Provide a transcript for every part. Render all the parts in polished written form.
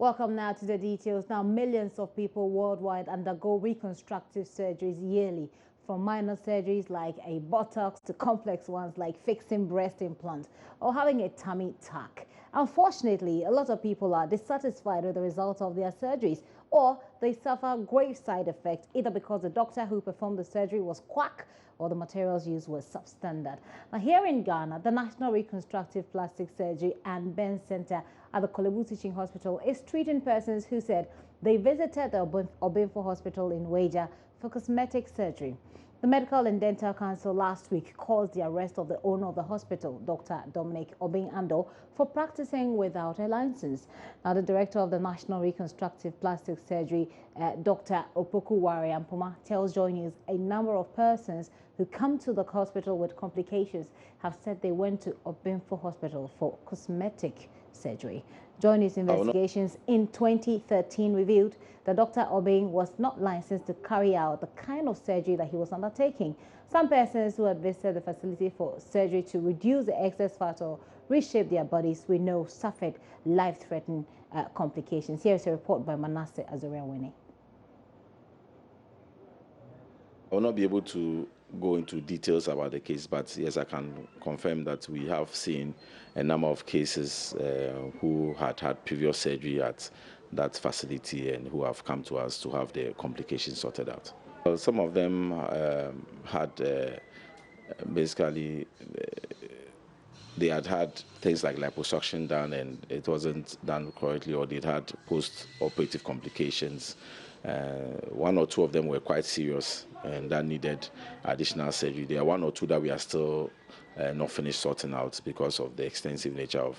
Welcome now to the details. Now, millions of people worldwide undergo reconstructive surgeries yearly, from minor surgeries like a Botox to complex ones like fixing breast implants or having a tummy tuck. Unfortunately, a lot of people are dissatisfied with the results of their surgeries, or they suffer grave side effects, either because the doctor who performed the surgery was quack or the materials used were substandard. Now, here in Ghana, the National Reconstructive Plastic Surgery and Burn Center at the Kolebu Teaching Hospital is treating persons who said they visited the Obinfo Hospital in Weija for cosmetic surgery. The Medical and Dental Council last week caused the arrest of the owner of the hospital, Dr. Dominic Obin-Ando, for practicing without a license. Now, the director of the National Reconstructive Plastic Surgery, Dr. Opoku Ware Ampoma, tells Joy News a number of persons who come to the hospital with complications have said they went to Obinfo Hospital for cosmetic surgery. Joy News investigations in 2013 revealed that Dr. Obin was not licensed to carry out the kind of surgery that he was undertaking. Some persons who had visited the facility for surgery to reduce the excess fat or reshape their bodies we know suffered life-threatening complications. Here is a report by Manasseh Azariah-Winnie. I will not be able to go into details about the case, but yes, I can confirm that we have seen a number of cases who had previous surgery at that facility and who have come to us to have their complications sorted out. Well, some of them had basically they had things like liposuction done and it wasn't done correctly, or they had post-operative complications. One or two of them were quite serious and that needed additional surgery. There are one or two that we are still not finished sorting out because of the extensive nature of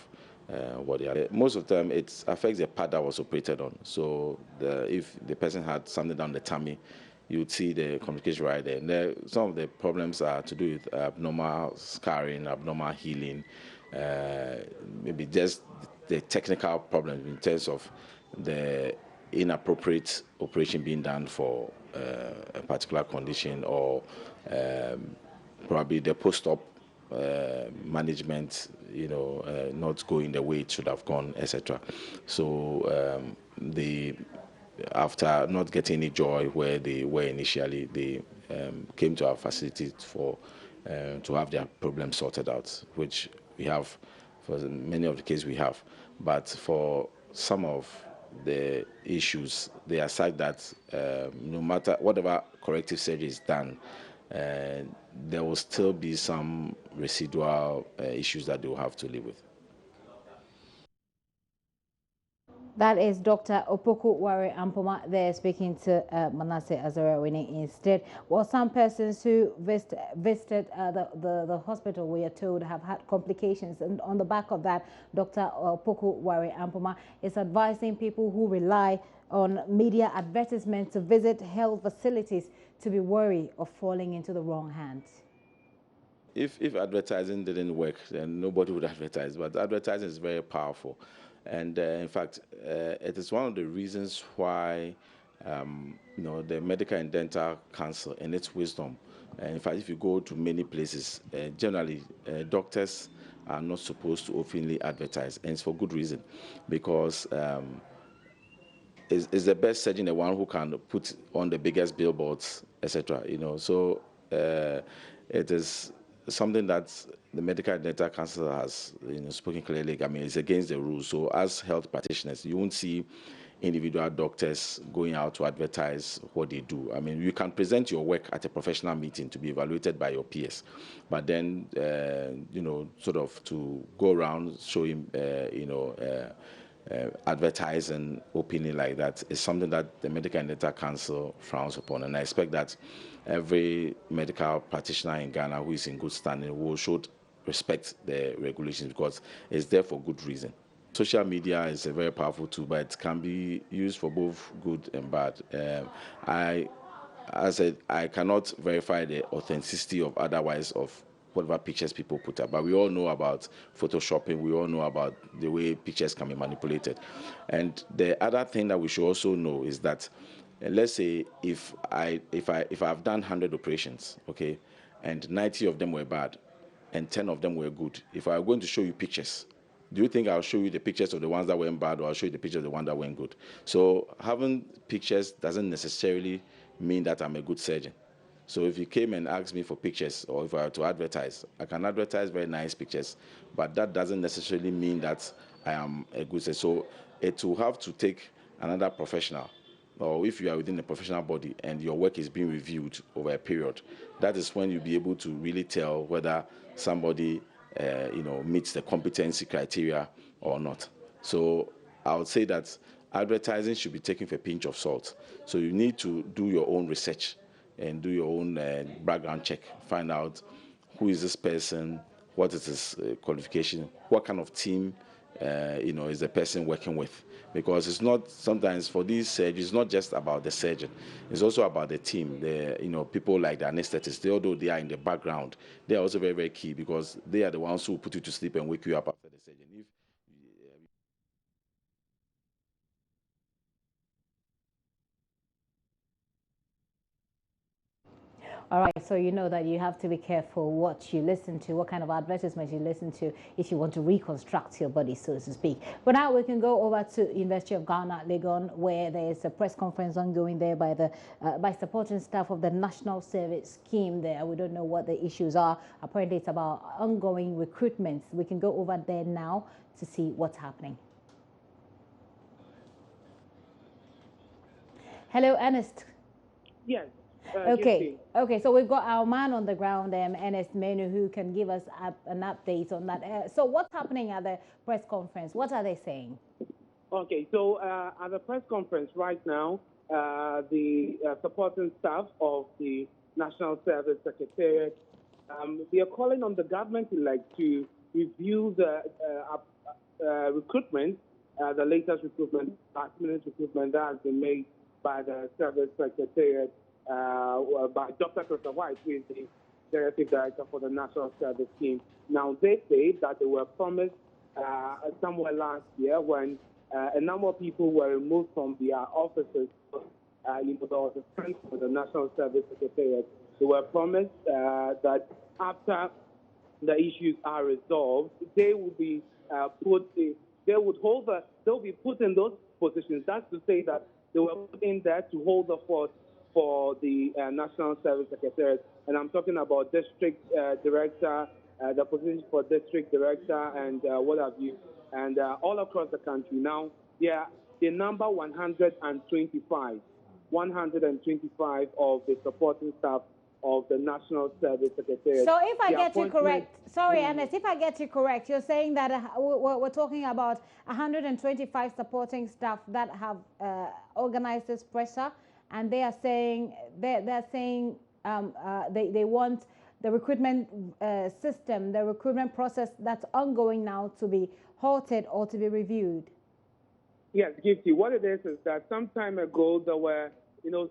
what they are. Most of the time, it affects the part that was operated on. So if the person had something down the tummy, you'd see the complication right there. And some of the problems are to do with abnormal scarring, abnormal healing, maybe just the technical problems in terms of the inappropriate operation being done for a particular condition, or probably the post-op management, not going the way it should have gone, etc. So after not getting any joy where they were initially, they came to our facility to have their problems sorted out, which we have for many of the cases we have. But for some of the issues, they aside that no matter whatever corrective surgery is done, there will still be some residual issues that they will have to live with. That is Dr. Opoku Ware Ampoma there speaking to Manasseh Azariah-Winnie instead. Well, some persons who visited the hospital, we are told, have had complications. And on the back of that, Dr. Opoku Ware Ampoma is advising people who rely on media advertisements to visit health facilities to be wary of falling into the wrong hands. If advertising didn't work, then nobody would advertise. But advertising is very powerful. And in fact, it is one of the reasons why the Medical and Dental Council, in its wisdom, in fact, if you go to many places, generally doctors are not supposed to openly advertise, and it's for good reason, because it's the best surgeon, the one who can put on the biggest billboards, etc. So it is something that the Medical and Dental Council has spoken clearly. I mean, it's against the rules. So as health practitioners, you won't see individual doctors going out to advertise what they do. I mean, you can present your work at a professional meeting to be evaluated by your peers, but then, sort of to go around showing, advertising openly like that is something that the Medical and Dental Council frowns upon. And I expect that every medical practitioner in Ghana who is in good standing should respect the regulations, because it's there for good reason. Social media is a very powerful tool, but it can be used for both good and bad. As I said, I cannot verify the authenticity of whatever pictures people put up, but we all know about photoshopping. We all know about the way pictures can be manipulated. And the other thing that we should also know is that, let's say if I've done 100 operations, okay, and 90 of them were bad and 10 of them were good, if I'm going to show you pictures Do you think I'll show you the pictures of the ones that went bad, or I'll show you the pictures of the one that went good? So having pictures doesn't necessarily mean that I'm a good surgeon. So if you came and asked me for pictures, or if I were to advertise, I can advertise very nice pictures, but that doesn't necessarily mean that I am a good surgeon. So it will have to take another professional, or if you are within a professional body and your work is being reviewed over a period, that is when you'll be able to really tell whether somebody meets the competency criteria or not. So I would say that advertising should be taken with a pinch of salt. So you need to do your own research and do your own background check. Find out who is this person, what is his qualification, what kind of team is the person working with. Because it's not, sometimes for these surgeries, it's not just about the surgeon. It's also about the team. People like the anesthetists, although they are in the background, they are also very, very key, because they are the ones who put you to sleep and wake you up after the surgery. All right, so you know that you have to be careful what you listen to, what kind of advertisements you listen to if you want to reconstruct your body, so to speak. But now we can go over to University of Ghana, Legon, where there is a press conference ongoing there by supporting staff of the National Service Scheme there. We don't know what the issues are. Apparently, it's about ongoing recruitment. We can go over there now to see what's happening. Hello, Ernest. Yes. Okay. Okay. So we've got our man on the ground, Ernest Menu, who can give us an update on that. So what's happening at the press conference? What are they saying? Okay. So at the press conference right now, the supporting staff of the National Service Secretariat, they are calling on the government-elect to review the recruitment, the latest recruitment, last-minute recruitment that has been made by the Service Secretariat. By Dr. Christopher White, who is the Executive Director for the National Service Scheme. Now, they say that they were promised somewhere last year when a number of people were removed from their offices. There was a strike for the National Service Secretariat. They were promised that after the issues are resolved, they will be they'll be put in those positions. That's to say that they were put in there to hold the fort for the National Service Secretariat, and I'm talking about district director, the position for district director, and what have you, and all across the country. Now, the number 125 of the supporting staff of the National Service Secretariat. So if I get you correct, sorry, Ernest, if I get you correct, you're saying that we're talking about 125 supporting staff that have organized this presser, and they are saying they want the recruitment system, the recruitment process that's ongoing now, to be halted or to be reviewed. Yes, Gifty. What it is that some time ago there were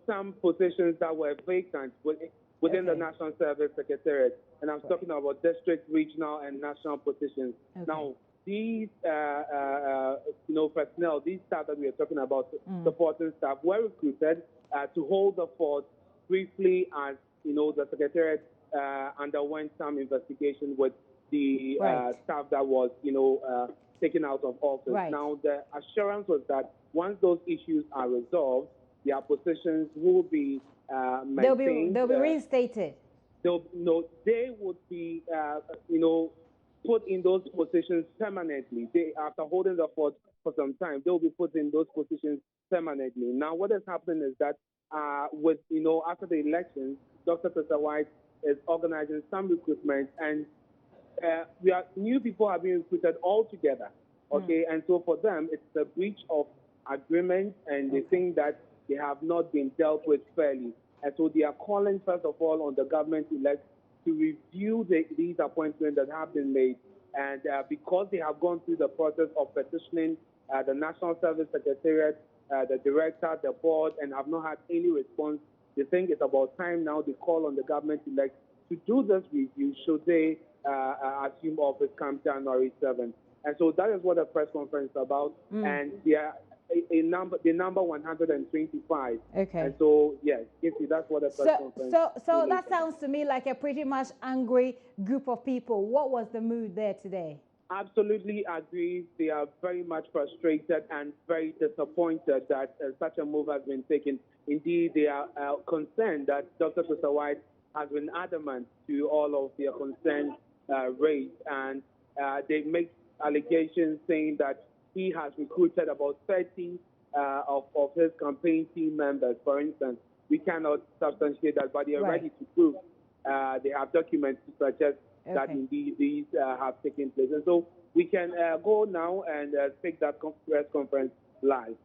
some positions that were vacant within the National Service Secretariat, and I'm talking about district, regional, and national positions. Okay. Now, these personnel, these staff that we are talking about, supporting staff, were recruited to hold the fort briefly as the Secretariat underwent some investigation with the staff that was taken out of office. Right. Now, the assurance was that once those issues are resolved, their positions will be maintained. They'll be reinstated. They would be put in those positions permanently. After holding the fort for some time, they will be put in those positions permanently. Now, what is happening is that after the elections, Dr. Christopher White is organizing some recruitment, and new people have been recruited all together. Okay, and so for them, it's a breach of agreement, and they think that they have not been dealt with fairly. And so they are calling, first of all, on the government-elect to review these appointments that have been made. And because they have gone through the process of petitioning the National Service Secretariat, the director, the board, and have not had any response, they think it's about time now they call on the government-elect to do this review should they assume office come January 7th. And so that is what the press conference is about. And the number 125. Okay. And so, yes, that's what the press conference So that sounds to me like a pretty much angry group of people. What was the mood there today? Absolutely agree. They are very much frustrated and very disappointed that such a move has been taken. Indeed, they are concerned that Dr. Tusa White has been adamant to all of their concerns raised, and they make allegations saying that he has recruited about 30 of his campaign team members, for instance. We cannot substantiate that, but they are ready to prove. They have documents to suggest that indeed these have taken place. And so we can go now and take that press conference live.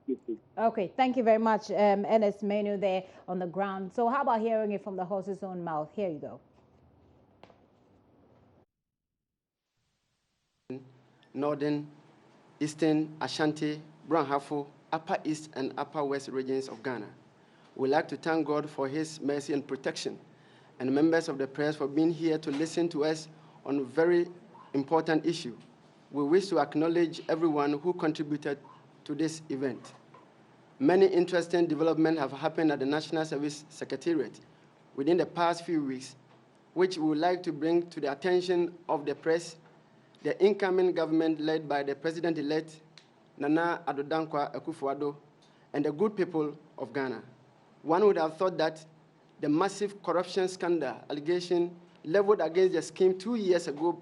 Okay, thank you very much, NS Menu there on the ground. So how about hearing it from the horse's own mouth? Here you go. Northern, Eastern, Ashanti, Branhafo, Upper East, and Upper West regions of Ghana. We'd like to thank God for his mercy and protection, and members of the press for being here to listen to us on a very important issue. We wish to acknowledge everyone who contributed to this event. Many interesting developments have happened at the National Service Secretariat within the past few weeks, which we would like to bring to the attention of the press, the incoming government led by the President-elect Nana Addo Dankwa Akufo-Addo and the good people of Ghana. One would have thought that the massive corruption scandal allegation leveled against the scheme 2 years ago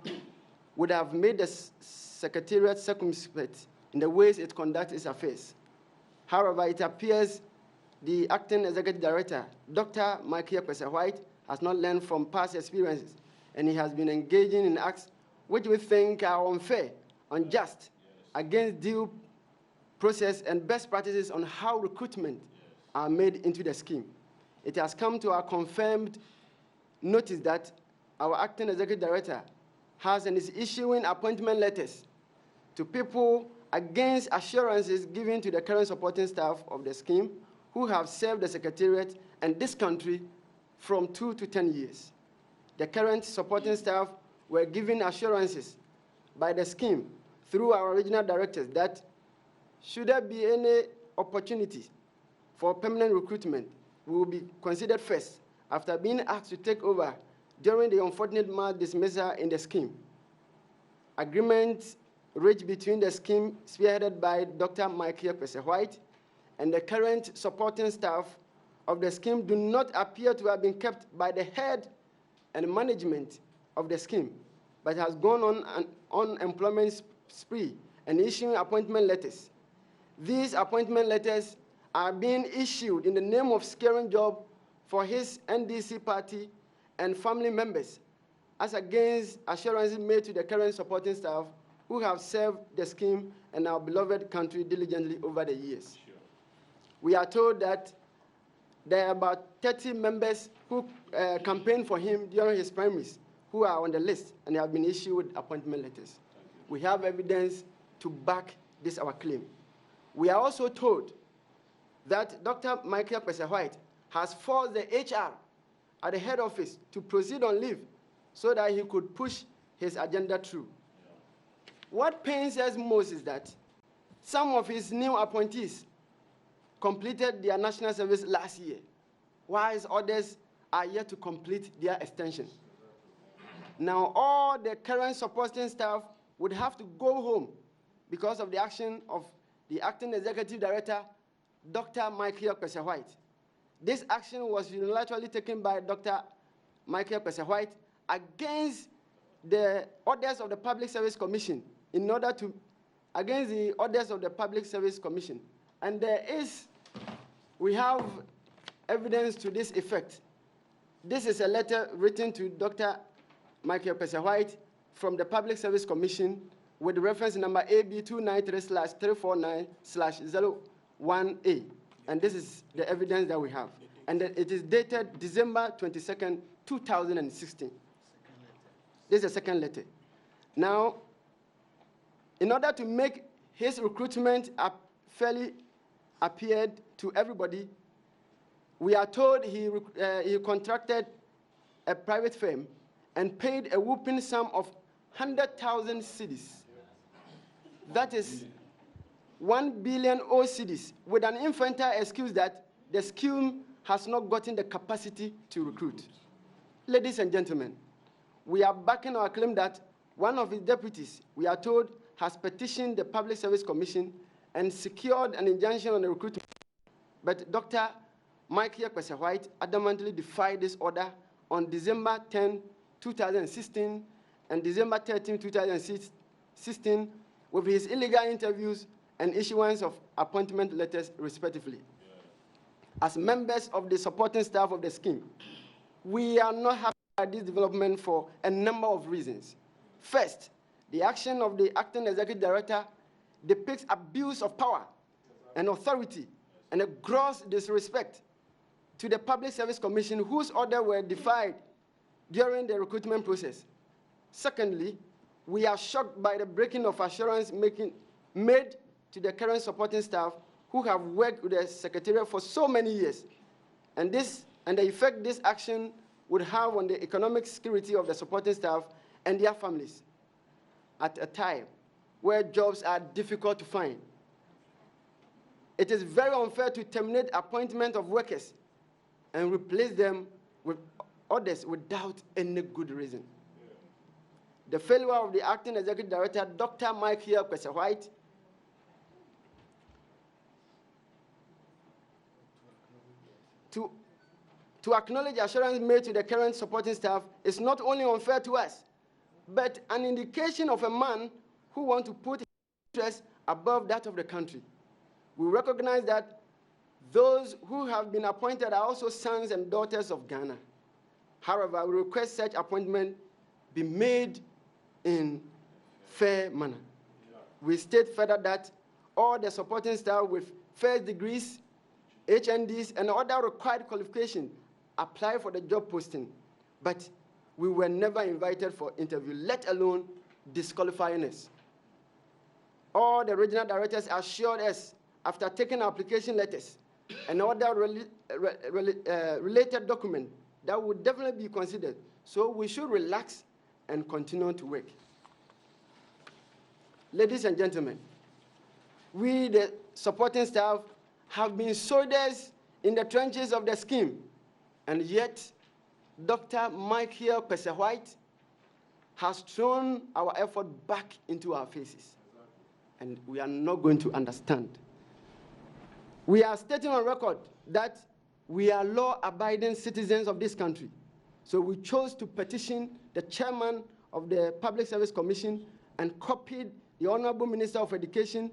would have made the Secretariat circumspect in the ways it conducts its affairs. However, it appears the acting executive director, Dr. Michael Kwesi-White, has not learned from past experiences, and he has been engaging in acts which we think are unfair, unjust, against due process and best practices on how recruitment are made into the scheme. It has come to our confirmed notice that our acting executive director has and is issuing appointment letters to people against assurances given to the current supporting staff of the scheme who have served the Secretariat and this country from 2 to 10 years. The current supporting staff were given assurances by the scheme through our regional directors that should there be any opportunity for permanent recruitment, we will be considered first after being asked to take over during the unfortunate mass dismissal in the scheme. Agreement reached between the scheme spearheaded by Dr. Michael Kwesi-White and the current supporting staff of the scheme do not appear to have been kept by the head and management of the scheme, but has gone on an unemployment spree and issuing appointment letters. These appointment letters are being issued in the name of securing job for his NDC party and family members, as against assurances made to the current supporting staff who have served the scheme and our beloved country diligently over the years. Sure. We are told that there are about 30 members who campaigned for him during his primaries who are on the list and have been issued appointment letters. We have evidence to back this our claim. We are also told that Dr. Michael Kwesi-White has forced the HR at the head office to proceed on leave so that he could push his agenda through. Yeah. What pains us most is that some of his new appointees completed their national service last year, whilst others are yet to complete their extension. Now, all the current supporting staff would have to go home because of the action of the acting executive director, Dr. Michael Kwesi-White. This action was unilaterally taken by Dr. Michael Kwesi-White against the orders of the Public Service Commission against the orders of the Public Service Commission. And we have evidence to this effect. This is a letter written to Dr. Michael Kwesi-White from the Public Service Commission with reference number AB293/349/01A. And this is the evidence that we have. And it is dated December 22nd, 2016. This is the second letter. Now, in order to make his recruitment fairly appeared to everybody, we are told he contracted a private firm and paid a whooping sum of 100,000 cedis. That is 1 billion cedis, with an infantile excuse that the scheme has not gotten the capacity to recruit. Ladies and gentlemen, we are backing our claim that one of his deputies, we are told, has petitioned the Public Service Commission and secured an injunction on the recruitment. But Dr. Mike Kwese-White adamantly defied this order on December 10, 2016 and December 13, 2016 with his illegal interviews and issuance of appointment letters, respectively. As members of the supporting staff of the scheme, we are not happy with this development for a number of reasons. First, the action of the acting executive director depicts abuse of power and authority and a gross disrespect to the Public Service Commission, whose orders were defied during the recruitment process. Secondly, we are shocked by the breaking of assurance made to the current supporting staff who have worked with the Secretariat for so many years, and the effect this action would have on the economic security of the supporting staff and their families at a time where jobs are difficult to find. It is very unfair to terminate appointment of workers and replace them with others without any good reason. The failure of the acting executive director, Dr. Mike Kwese-White, to acknowledge assurance made to the current supporting staff is not only unfair to us, but an indication of a man who wants to put his interests above that of the country. We recognize that those who have been appointed are also sons and daughters of Ghana. However, we request such appointment be made in fair manner. We state further that all the supporting staff with first degrees, HNDs, and other required qualifications apply for the job posting, but we were never invited for interview, let alone disqualifying us. All the regional directors assured us after taking application letters and other related documents that would definitely be considered. So we should relax and continue to work. Ladies and gentlemen, we, the supporting staff, have been soldiers in the trenches of the scheme, and yet Dr. Mike Kwese-White has thrown our effort back into our faces, and we are not going to understand. We are stating on record that we are law-abiding citizens of this country, so we chose to petition the chairman of the Public Service Commission and copied the Honorable Minister of Education,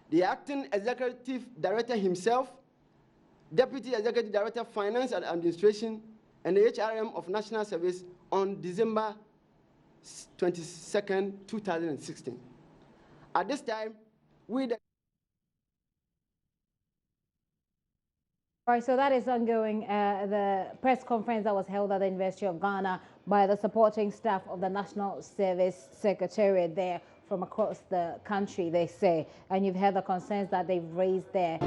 the acting executive director himself, Deputy Executive Director, Finance and Administration, and the HRM of National Service on December 22nd, 2016. At this time, we... All right, so that is ongoing. The press conference that was held at the University of Ghana by the supporting staff of the National Service Secretariat there from across the country, they say. And you've heard the concerns that they've raised there.